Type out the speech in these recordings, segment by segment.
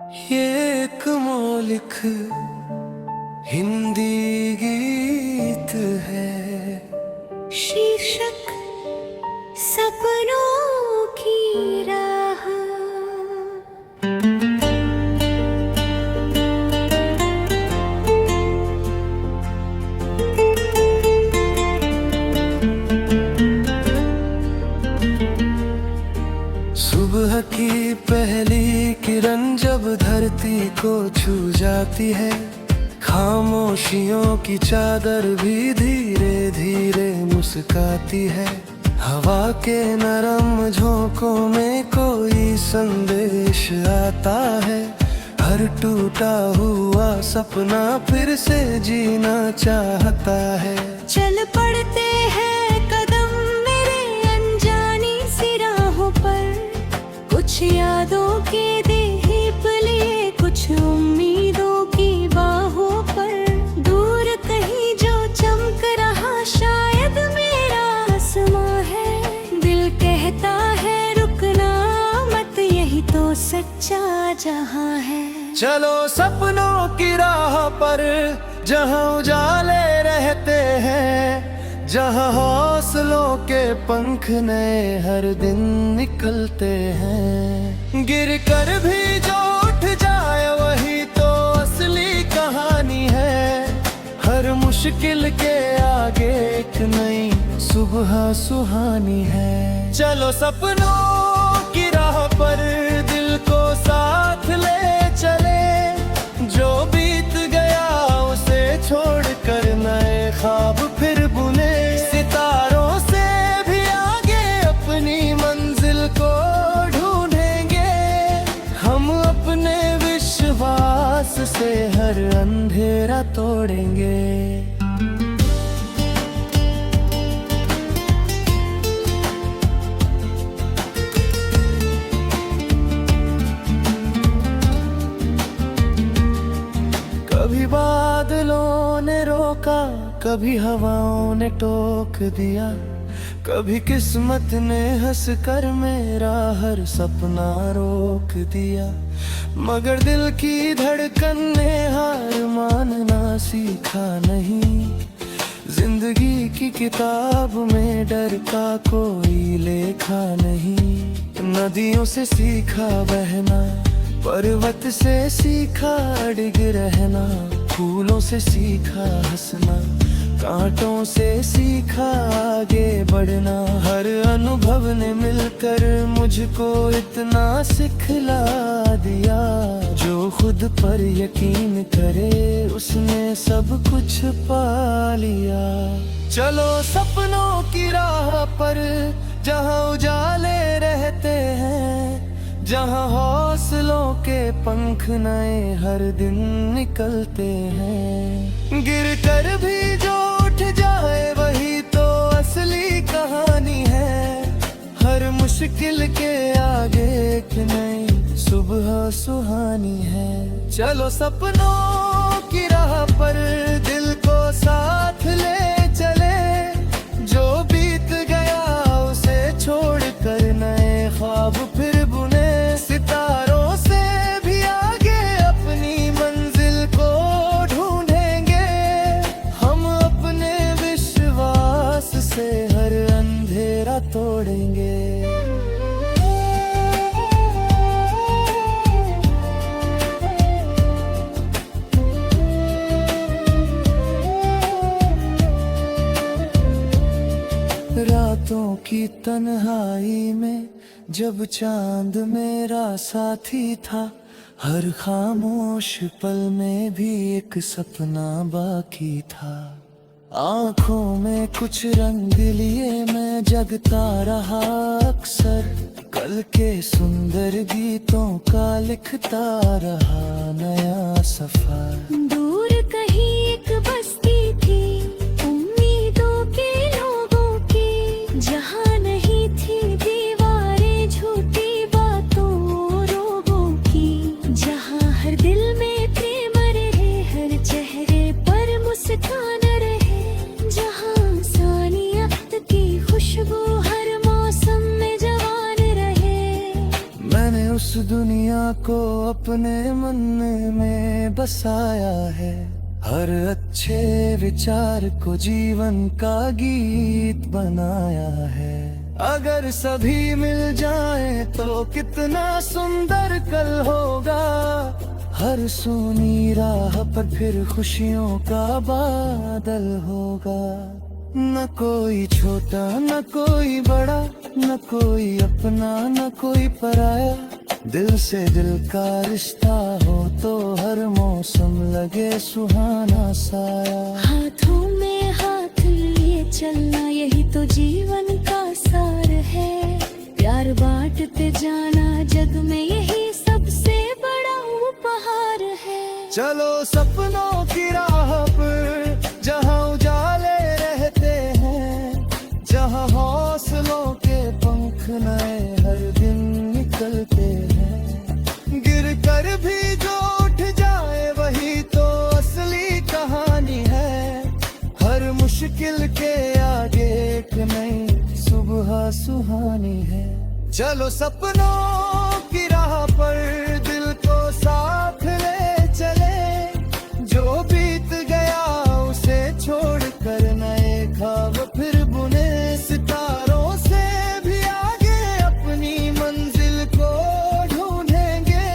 ये एक मौलिक हिंदी गीत है, शीर्षक सपनों की राह। सुबह की पहली किरण जब धरती को छू जाती है, खामोशियों की चादर भी धीरे धीरे मुस्काती है। हवा के नरम झोंकों में कोई संदेश आता है, हर टूटा हुआ सपना फिर से जीना चाहता है। चल पड़ते हैं कदम मेरे अनजानी सी राहों पर, कुछ यादों के दीप लिए, कुछ उम्मीदों की बाहों पर। दूर कहीं जो चमक रहा शायद मेरा आसमां है, दिल कहता है रुकना मत, यही तो सच्चा जहां है। चलो सपनों की राह पर, जहां उजाले रहते हैं, जहां हौसलों के पंख नए हर दिन निकलते हैं। गिर कर भी जो उठ जाए वही तो असली कहानी है, हर मुश्किल के आगे एक नई सुबह सुहानी है। चलो सपनों की राह पर दिल को साथ ले चले, जो बीत गया उसे छोड़कर नए ख्वाब फिर बुने। सितारों से भी आगे अपनी मंजिल को ढूंढेंगे, हम अपने विश्वास से हर अंधेरा तोड़ेंगे। कभी बादलों ने रोका, कभी हवाओं ने टोक दिया, कभी किस्मत ने हंसकर मेरा हर सपना रोक दिया। मगर दिल की धड़कन ने हार मानना सीखा नहीं, जिंदगी की किताब में डर का कोई लेखा नहीं। नदियों से सीखा बहना, पर्वत से सीखा अड़िग रहना, फूलों से सीखा हंसना, कांटों से सीखा आगे बढ़ना। हर अनुभव ने मिलकर मुझको इतना सिखला दिया, जो खुद पर यकीन करे उसने सब कुछ पा लिया। चलो सपनों की राह पर, जहां उजाले रहते हैं, जहां हौसलों के पंख नए हर दिन निकलते हैं। गिर कर भी जो उठ जाए वही तो असली कहानी है, हर मुश्किल के आगे एक नई सुबह सुहानी है। चलो सपनों की राह पर दिल को साथ ले चले, जो बीत गया उसे छोड़कर नए ख्वाब फिर बुने। सितारों से भी आगे अपनी मंजिल को ढूंढेंगे, हम अपने विश्वास से हर अंधेरा तोड़ेंगे। रातों की तन्हाई में जब चांद मेरा साथी था, हर खामोश पल में भी एक सपना बाकी था। आँखों में कुछ रंग लिए मैं जगता रहा अक्सर, कल के सुंदर गीतों का लिखता रहा नया सफर। दूर कहीं एक बस्ती थी उम्मीदों के लोगों की, जहां नहीं थी दीवारें झूठी बातों रोगों की, जहां हर दिल में प्रेम रहे, हर चेहरे पर मुस्कान रहे, जहां इंसानियत की खुशबू हर मौसम में जवान रहे। मैंने उस दुनिया को अपने मन में बसाया है, हर अच्छे विचार को जीवन का गीत बनाया है। अगर सभी मिल जाएं तो कितना सुंदर कल होगा, हर सूनी राह पर फिर खुशियों का बादल होगा। न कोई छोटा न कोई बड़ा, न कोई अपना न कोई पराया, दिल से दिल का रिश्ता हो तो हर मौसम लगे सुहाना साया। हाथों में हाथ लिए चलना यही तो जीवन का सार है, प्यार बांटते जाना जग में यही सबसे बड़ा उपहार है। चलो सपनों की राह पर जहाँ उजाले रहते हैं, जहाँ हौसलों के पंख नए हर दिन निकलते हैं। गिर कर भी जो उठ जाए वही तो असली कहानी है, हर मुश्किल के आगे एक नई सुबह सुहानी है। चलो सपनों की राह पर दिल को साथ ले चले, जो बीत गया उसे छोड़ कर नए ख्वाब फिर बुने। सितारों से भी आगे अपनी मंजिल को ढूंढेंगे,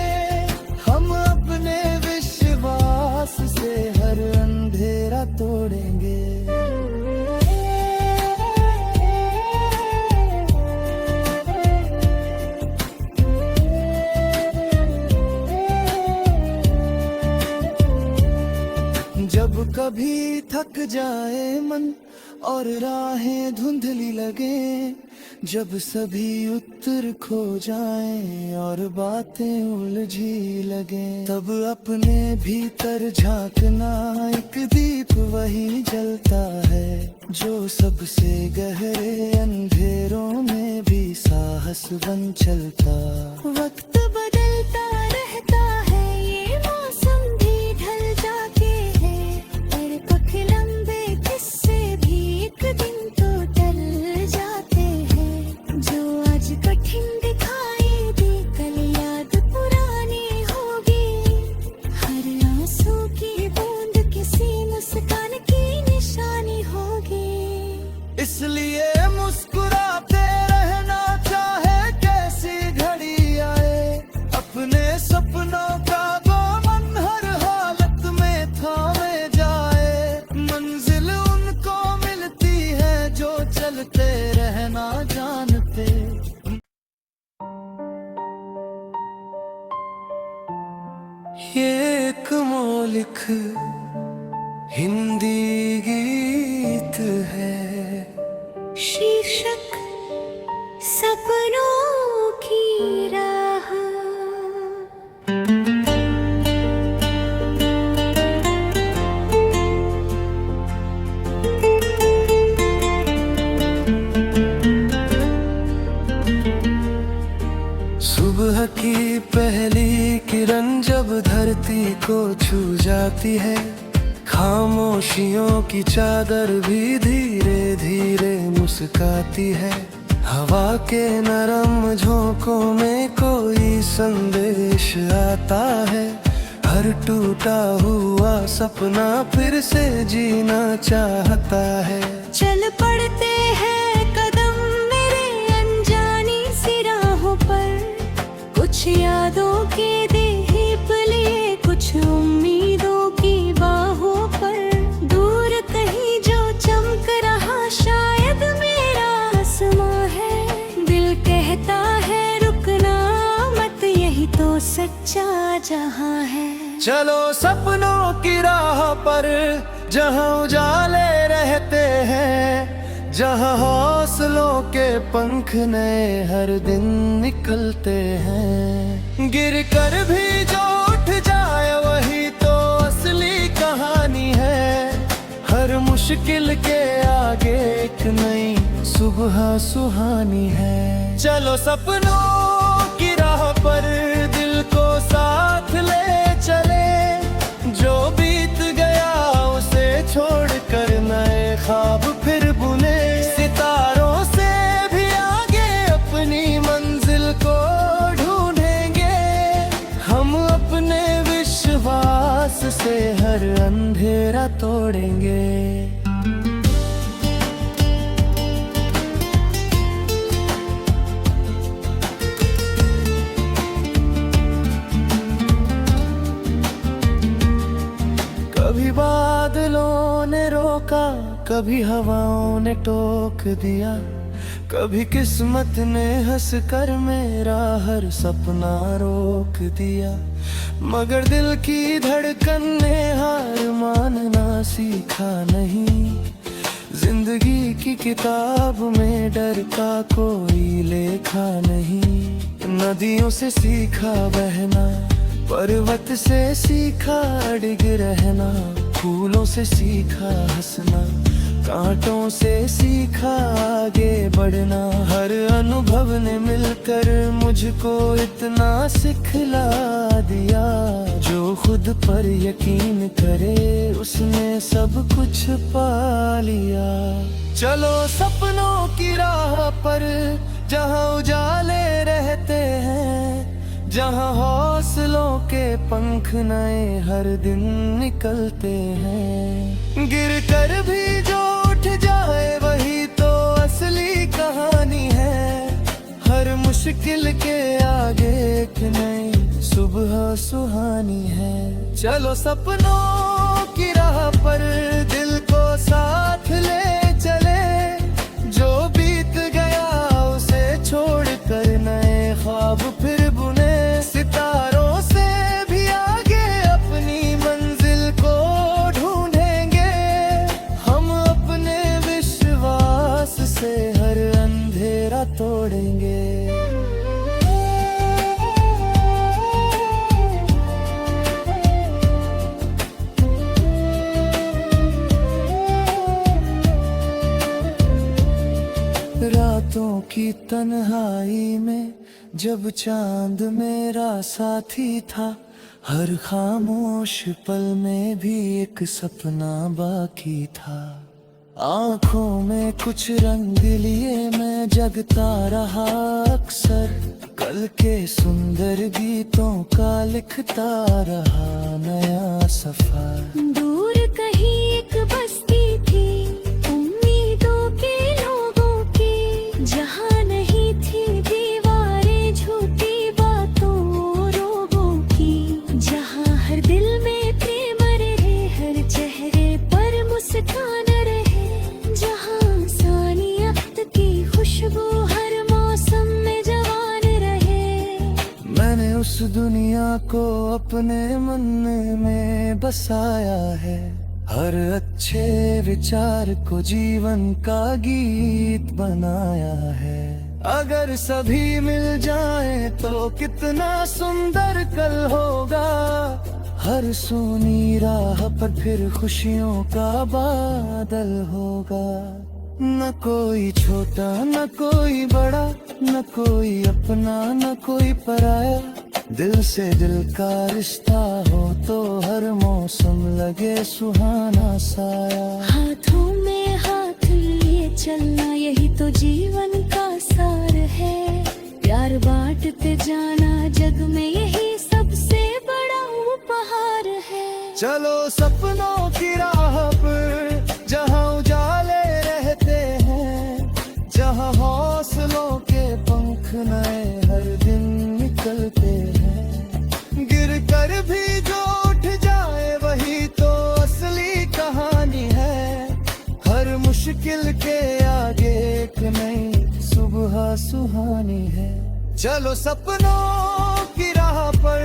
हम अपने विश्वास से हर अंधेरा तोड़ेंगे। जब कभी थक जाए मन और राहें धुंधली लगे, जब सभी उत्तर खो जाएं और बातें उलझी लगे, तब अपने भीतर झांकना एक दीप वही जलता है, जो सबसे गहरे अंधेरों में भी साहस बन चलता। वक्त बदलता रहता है, ये मौसम भी ढल जाते हैं, पर पख लंबे किस्से भी एक दिन तो टल जाते हैं। जो आज कठिन दिखाई दे कल याद पुरानी होगी, हर आंसू की बूंद किसी मुस्कान की निशानी होगी। इसलिए मुस्कुराते रहना चाहे कैसी घड़ी आए, अपने सपनों का दामन हर हालत में थामे जाए। मंजिल उनको मिलती है जो चलते रहना जानते। ये एक मौलिक हिंदी गीत है, शीर्षक सपनों की राह। सुबह की पहली किरण जब धरती को छू जाती है, खामोशियों की चादर भी धीरे धीरे मुस्काती है। हवा के नरम झोंकों में कोई संदेश आता है, हर टूटा हुआ सपना फिर से जीना चाहता है। चल पड़ते हैं कदम मेरे अनजानी सी राहों पर, कुछ यादों के दीप लिए कुछ उम्मीदों की बाहों पर। दूर कहीं जो चमक रहा शायद मेरा आसमां है, दिल कहता है रुकना मत यही तो सच्चा जहां है। चलो सपनों की राह पर जहाँ उजाले रहते हैं, जहाँ हौसलों के पंख नए हर दिन निकलते हैं। गिर कर भी जो उठ जाए वही तो असली कहानी है, हर मुश्किल के आगे एक नई सुबह सुहानी है। चलो सपनों की राह पर दिल को साथ ले चले, जो बीत गया उसे छोड़ कर नए ख्वाब फिर बुने। सितारों से भी आगे अपनी मंजिल को ढूंढेंगे, से हर अंधेरा तोड़ेंगे। कभी बादलों ने रोका, कभी हवाओं ने टोक दिया, कभी किस्मत ने हंसकर मेरा हर सपना रोक दिया। मगर दिल की धड़कन ने हार मानना सीखा नहीं। जिंदगी की किताब में डर का कोई लेखा नहीं। नदियों से सीखा बहना, पर्वत से सीखा अड़िग रहना, फूलों से सीखा हंसना, कांटों से सीखा आगे बढ़ना। हर अनुभव ने मिलकर मुझको इतना सिखला दिया। जो खुद पर यकीन करे उसने सब कुछ पा लिया। चलो सपनों की राह पर जहाँ उजाले रहते हैं, जहाँ हौसलों के पंख नए हर दिन निकलते हैं। गिर कर भी जो उठ जाए वही तो असली कहानी है। हर मुश्किल के आगे एक नई सुबह सुहानी है। चलो सपनों की राह पर दिल को साथ ले चले। जो बीत गया उसे छोड़ कर नए ख्वाब फिर बुने। सितारों से भी आगे अपनी मंजिल को ढूंढेंगे। हम अपने विश्वास से हर अंधेरा तोड़ेंगे। रातों की तन्हाई में जब चांद मेरा साथी था, हर खामोश पल में भी एक सपना बाकी था। आँखों में कुछ रंग लिए मैं जगता रहा अक्सर। कल के सुंदर गीतों का लिखता रहा नया सफर। दूर कहीं एक बस्ती थी उम्मीदों के लोगों की, जहाँ नहीं थी दीवारें झूठी बातों रोगों की। जहाँ हर दिल में प्रेम रहे, हर चेहरे पर मुस्कान रहे। जहाँ सानियत की खुशबू हर मौसम में जवान रहे। मैंने उस दुनिया को अपने मन में बसाया है। हर अच्छे विचार को जीवन का गीत बनाया है। अगर सभी मिल जाएं तो कितना सुंदर कल होगा। हर सूनी राह पर फिर खुशियों का बादल होगा। न कोई छोटा न कोई बड़ा, न कोई अपना न कोई पराया। दिल से दिल का रिश्ता हो तो हर मौसम लगे सुहाना साया। हाथों में हाथ लिए चलना यही तो जीवन का सार है। प्यार बांटते जाना जग में यही सबसे बड़ा उपहार है। चलो सपनों की राह पर जहाँ उजाले रहते हैं, जहाँ हौसलों के पंख नए हर दिन निकलते हैं। गिर कर भी जो उठ जाए वही तो असली कहानी है। हर मुश्किल के आगे एक नई सुबह सुहानी है। चलो सपनों की राह पर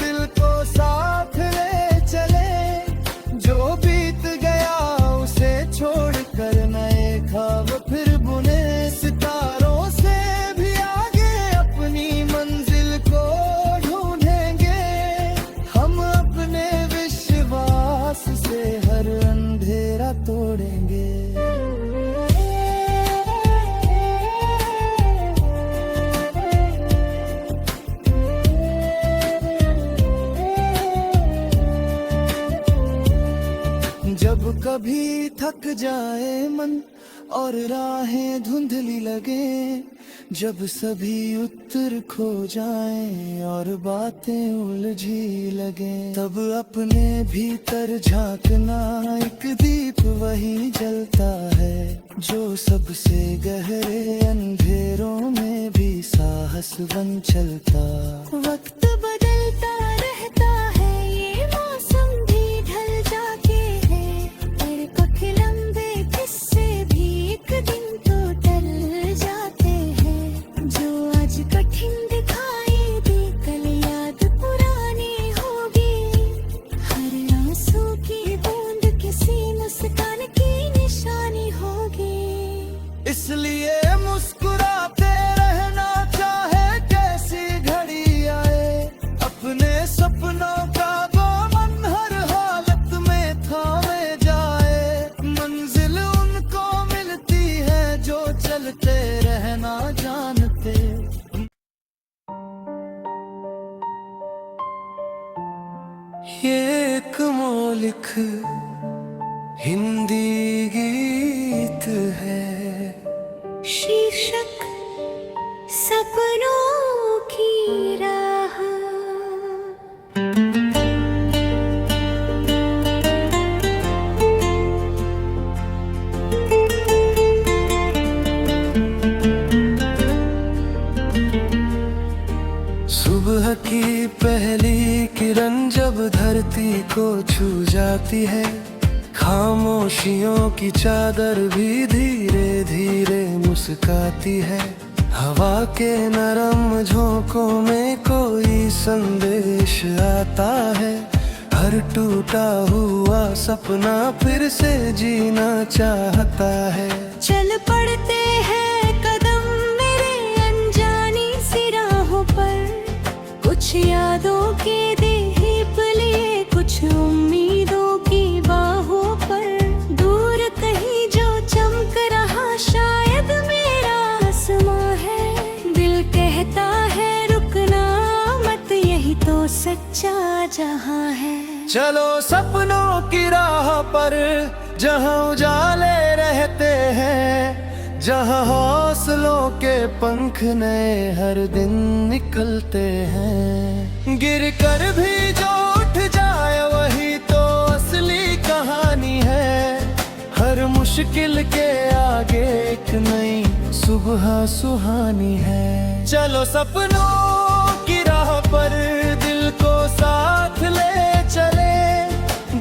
दिल को साथ ले चले। जो बीत गया उसे छोड़ कर नए ख्वाब फिर बुने। सितारों से भी आगे अपनी मंजिल को ढूंढेंगे। हम अपने विश्वास से हर अंधेरा तोड़ेंगे। जब कभी थक जाए मन और राहें धुंधली लगे, जब सभी उत्तर खो जाएं और बातें उलझी लगे, तब अपने भीतर झांकना, एक दीप वही जलता है जो सबसे गहरे अंधेरों में भी साहस बन चलता। वक्त बदलता रहता है, ये मौसम भी ढल जाते हैं, परिपक्व लंबे किस्से भी एक दिन तो टल जाते हैं। जो आज कठिन दिखाई दे, कल याद पुरानी होगी, हर आंसू की बूंद किसी मुस्कान की निशानी होगी। इसलिए मुस्कुराते रहना, चाहे कैसी घड़ी आए, अपने सपनों का दामन हर हालत में थामे जाए। मंजिल उनको मिलती है जो चलते रहना जानते। ये एक मौलिक हिंदी गीत है, शीर्षक सपनों की राह। सुबह की पहली किरण जब धरती को छू जाती है, खामोशियों की चादर भी धीरे धीरे मुस्काती है। हवा के नरम झोंकों में कोई संदेश आता है, हर टूटा हुआ सपना फिर से जीना चाहता है। चल पड़ते हैं कदम मेरे अनजानी सी राहों पर, कुछ यादों के दीप लिए, कुछ उम्मीदों की बाहों पर। दूर कहीं जो चमक रहा, शायद मेरा आसमां है। दिल कहता है रुकना मत, यही तो सच्चा जहां है। चलो सपनों की राह पर, जहां उजाले रहते हैं, जहां हौसलों के पंख नए हर दिन निकलते हैं। गिर कर भी जो उठ जाए, वही तो असली कहानी है। हर मुश्किल के आगे एक नई सुबह सुहानी है। चलो सपनों की राह पर, दिल को साथ ले चले,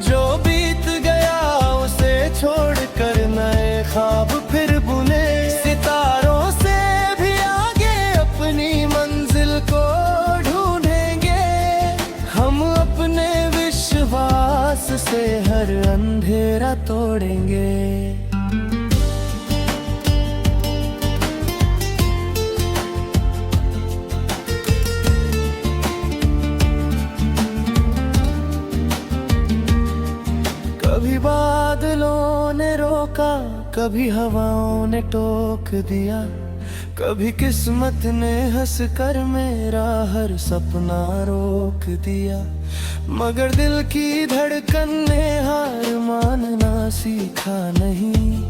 जो बीत गया उसे छोड़ कर नए ख्वाब फिर बुने। सितारों से भी आगे अपनी मंजिल को ढूंढेंगे, हम अपने विश्वास से हर अंधेरा तोड़ेंगे। कभी बादलों ने रोका, कभी हवाओं ने टोक दिया, कभी किस्मत ने हंस कर मेरा हर सपना रोक दिया। मगर दिल की धड़कन ने हार मानना सीखा नहीं।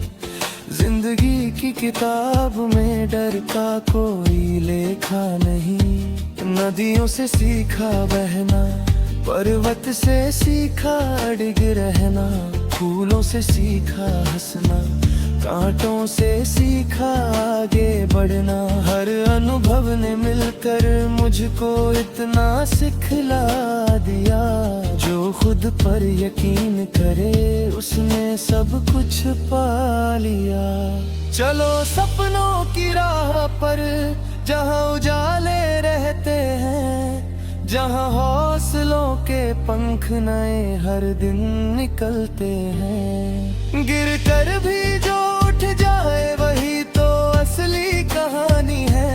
जिंदगी की किताब में डर का कोई लेखा नहीं। नदियों से सीखा बहना, पर्वत से सीखा अड़िग रहना, फूलों से सीखा हंसना, कांटों से सीखा आगे बढ़ना। हर अनुभव ने मिलकर मुझको इतना सिखला दिया, जो खुद पर यकीन करे उसने सब कुछ पा लिया। चलो सपनों की राह पर, जहां उजाले रहते हैं, जहां हौसलों के पंख नए हर दिन निकलते हैं। गिर कर भी जो उठ जाए, वही तो असली कहानी है।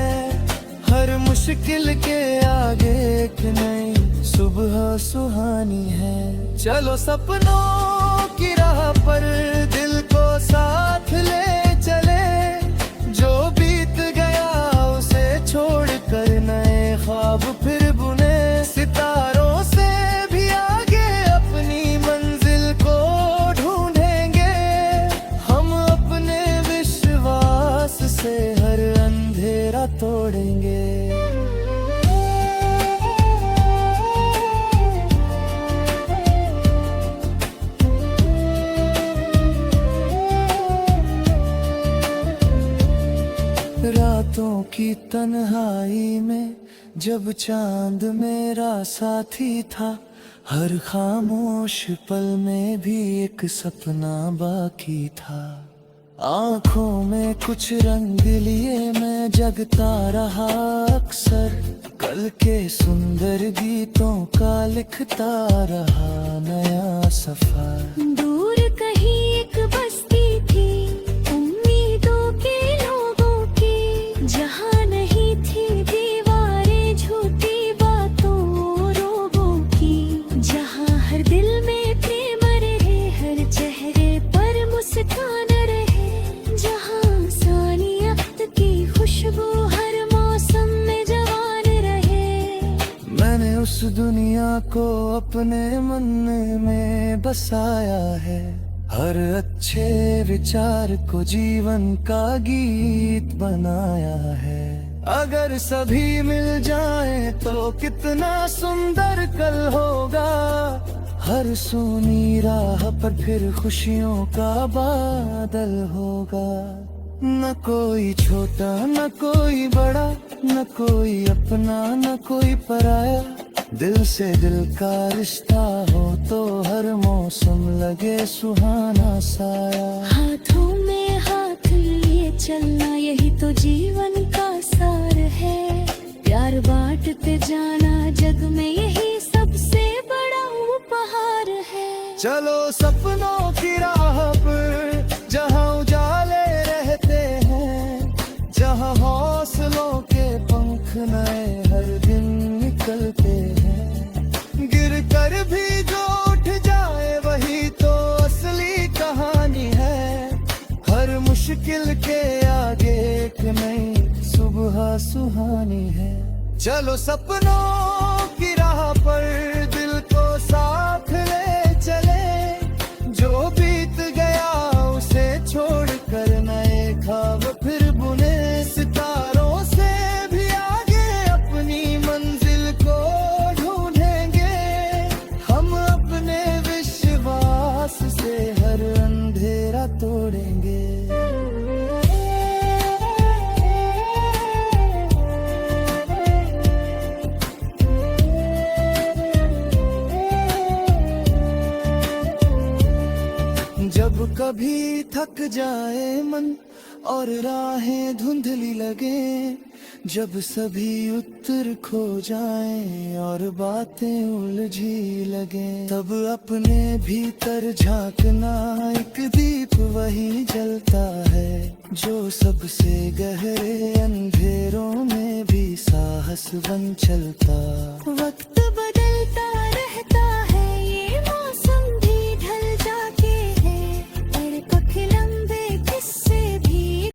हर मुश्किल के आगे एक नई सुबह सुहानी है। चलो सपनों की राह पर, दिल को साथ ले चले, जो बीत गया उसे छोड़ कर नए ख्वाब फिर बुने। सितारों से भी आगे अपनी मंजिल को ढूंढेंगे, हम अपने विश्वास से हर अंधेरा तन्हाई में जब चांद मेरा साथी था, हर खामोश पल में भी एक सपना बाकी था। आंखों में कुछ रंग लिए मैं जगता रहा अक्सर, कल के सुंदर गीतों का लिखता रहा नया सफर। दूर कहीं एक बस्ती थी उम्मीदों के लोगों की, जहाँ नहीं थी दीवारें झूठी बातों रोगों की, जहाँ हर दिल में प्रेम रहे, हर चेहरे पर मुस्कान रहे, जहाँ सानियत की खुशबू हर मौसम में जवान रहे। मैंने उस दुनिया को अपने मन में बसाया है, हर अच्छे विचार को जीवन का गीत बनाया है। अगर सभी मिल जाएं तो कितना सुंदर कल होगा, हर सूनी राह पर फिर खुशियों का बादल होगा। न कोई छोटा न कोई बड़ा, न कोई अपना न कोई पराया, दिल से दिल का रिश्ता हो तो हर मौसम लगे सुहाना साया। हाथों में हाथ लिए चलना यही तो जीवन का सार है, प्यार बांटते जाना जग में यही सबसे बड़ा उपहार है। चलो सपनों की राह पर जहाँ उजाले रहते हैं, जहाँ हौसलों के पंख नए हर दिन निकलते हैं। गिर कर भी जो उठ जाए वही तो असली कहानी है, हर मुश्किल के आगे एक नई सुबह सुहानी है। चलो सपनों की राह पर दिल को साथ ले चले, जो बीत गया उसे छोड़ कर नए ख्वाब फिर बुने। सितारों से भी आगे अपनी मंजिल को ढूंढेंगे, हम अपने विश्वास से हर अंधेरा तोड़ेंगे। जब कभी थक जाए मन और राहें धुंधली लगे, जब सभी उत्तर खो जाएं और बातें उलझी लगे, तब अपने भीतर झांकना एक दीप वही जलता है, जो सबसे गहरे अंधेरों में भी साहस बन चलता। वक्त